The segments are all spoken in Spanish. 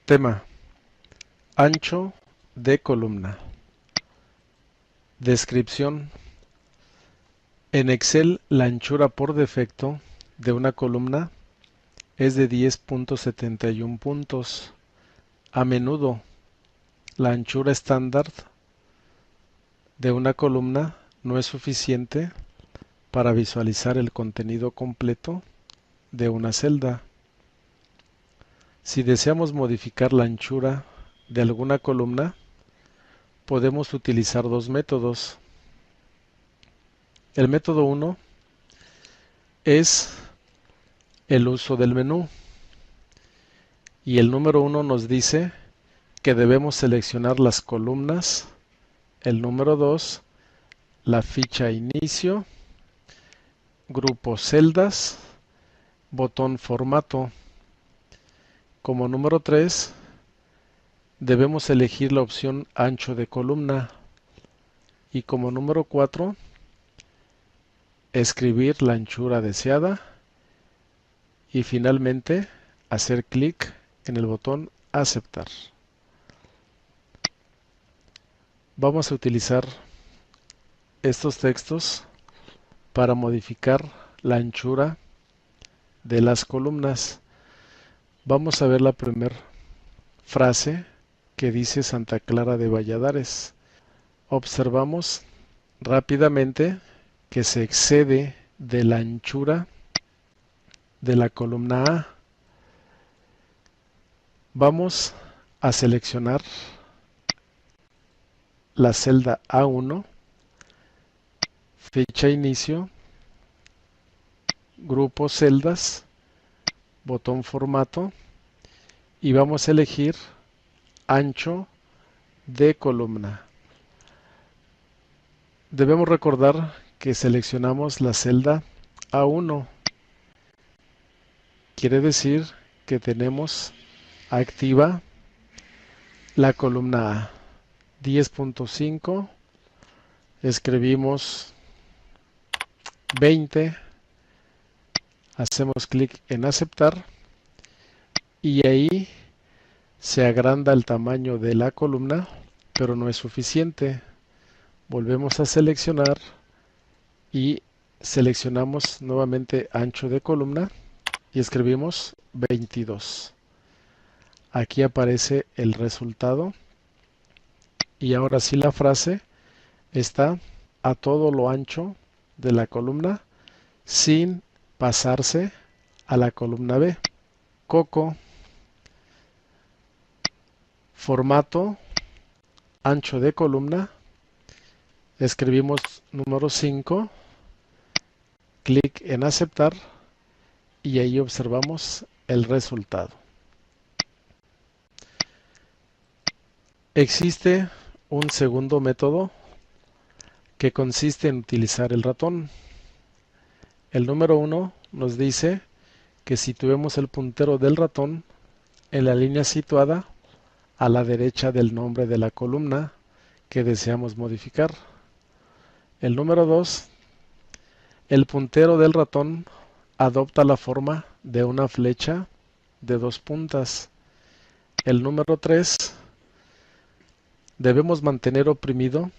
Tema: ancho de columna. Descripción: en Excel la anchura por defecto de una columna es de 10.71 puntos. A menudo, la anchura estándar de una columna no es suficiente para visualizar el contenido completo de una celda. Si deseamos modificar la anchura de alguna columna, podemos utilizar dos métodos. El método 1 es el uso del menú, y el número 1 nos dice que debemos seleccionar las columnas. El número 2, la ficha inicio, grupo celdas, botón formato. Como número 3, debemos elegir la opción ancho de columna. Y como número 4, escribir la anchura deseada. Y finalmente, hacer clic en el botón aceptar. Vamos a utilizar estos textos para modificar la anchura de las columnas. Vamos a ver la primera frase que dice Santa Clara de Valladares. Observamos rápidamente que se excede de la anchura de la columna A. Vamos a seleccionar la celda A1, fecha inicio, grupo celdas, botón formato, y vamos a elegir ancho de columna. Debemos recordar que seleccionamos la celda A1. Quiere decir que tenemos activa la columna A. 10.5, escribimos 20, hacemos clic en aceptar y ahí se agranda el tamaño de la columna, pero no es suficiente. Volvemos a seleccionar y seleccionamos nuevamente ancho de columna y escribimos 22. Aquí aparece el resultado y ahora sí la frase está a todo lo ancho de la columna sin pasarse a la columna B. Coco, formato, ancho de columna, escribimos número 5, clic en aceptar y ahí observamos el resultado. Existe un segundo método que consiste en utilizar el ratón. El número 1 nos dice que situemos el puntero del ratón en la línea situada a la derecha del nombre de la columna que deseamos modificar. El número 2, el puntero del ratón adopta la forma de una flecha de dos puntas. El número 3, debemos mantener oprimido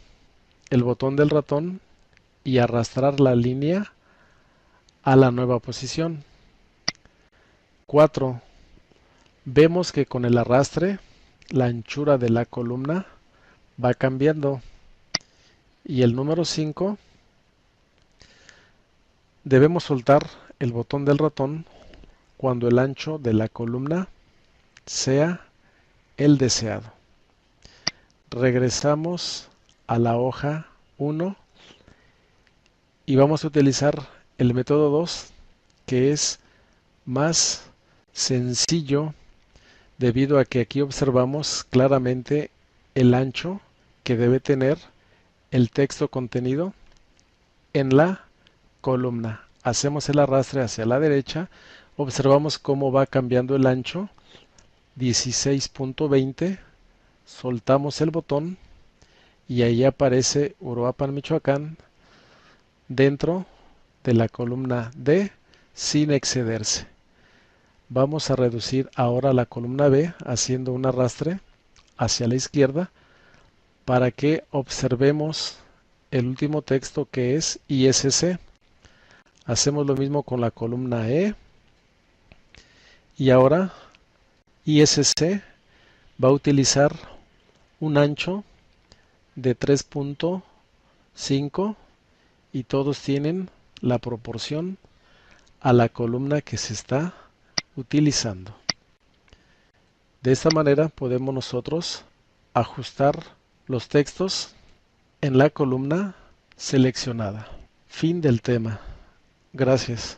el botón del ratón y arrastrar la línea a la nueva posición. 4. Vemos que con el arrastre la anchura de la columna va cambiando. Y el número 5, debemos soltar el botón del ratón cuando el ancho de la columna sea el deseado. Regresamos a la hoja 1 y vamos a utilizar el método 2, que es más sencillo debido a que aquí observamos claramente el ancho que debe tener el texto contenido en la columna. Hacemos el arrastre hacia la derecha, observamos cómo va cambiando el ancho, 16.20, soltamos el botón y ahí aparece Uruapan, Michoacán, dentro de la columna D sin excederse. Vamos a reducir ahora la columna B haciendo un arrastre hacia la izquierda para que observemos el último texto que es ISC. Hacemos lo mismo con la columna E y ahora ISC va a utilizar un ancho de 3.5 y todos tienen la proporción a la columna que se está utilizando. De esta manera podemos nosotros ajustar los textos en la columna seleccionada. Fin del tema. Gracias.